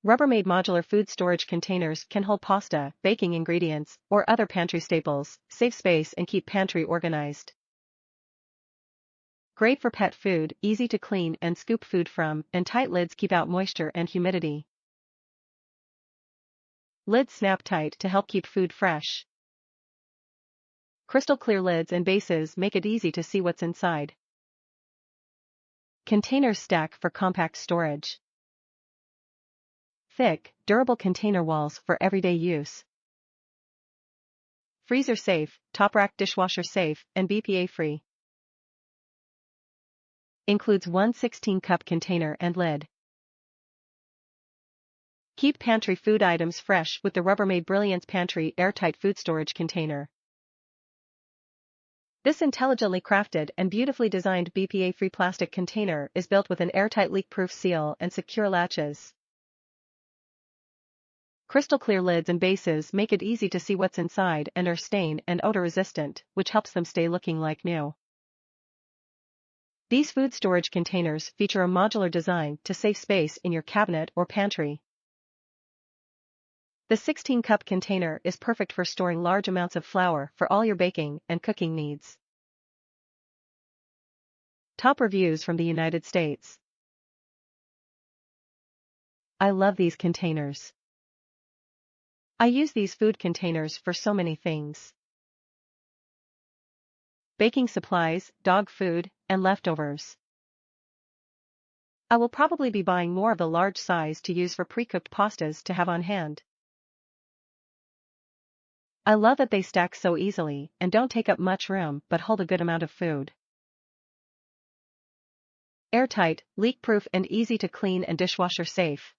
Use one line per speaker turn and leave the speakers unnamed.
Rubbermaid modular food storage containers can hold pasta, baking ingredients, or other pantry staples, save space and keep pantry organized. Great for pet food, easy to clean and scoop food from, and tight lids keep out moisture and humidity. Lids snap tight to help keep food fresh. Crystal clear lids and bases make it easy to see what's inside. Containers stack for compact storage. Thick, durable container walls for everyday use. Freezer safe, top rack dishwasher safe, and BPA-free. Includes one 16-cup container and lid. Keep pantry food items fresh with the Rubbermaid Brilliance Pantry Airtight Food Storage Container. This intelligently crafted and beautifully designed BPA-free plastic container is built with an airtight leak-proof seal and secure latches. Crystal clear lids and bases make it easy to see what's inside and are stain and odor resistant, which helps them stay looking like new. These food storage containers feature a modular design to save space in your cabinet or pantry. The 16-cup container is perfect for storing large amounts of flour for all your baking and cooking needs. Top reviews from the United States. I love these containers. I use these food containers for so many things. Baking supplies, dog food, and leftovers. I will probably be buying more of the large size to use for pre-cooked pastas to have on hand. I love that they stack so easily and don't take up much room but hold a good amount of food. Airtight, leak-proof and easy to clean and dishwasher safe.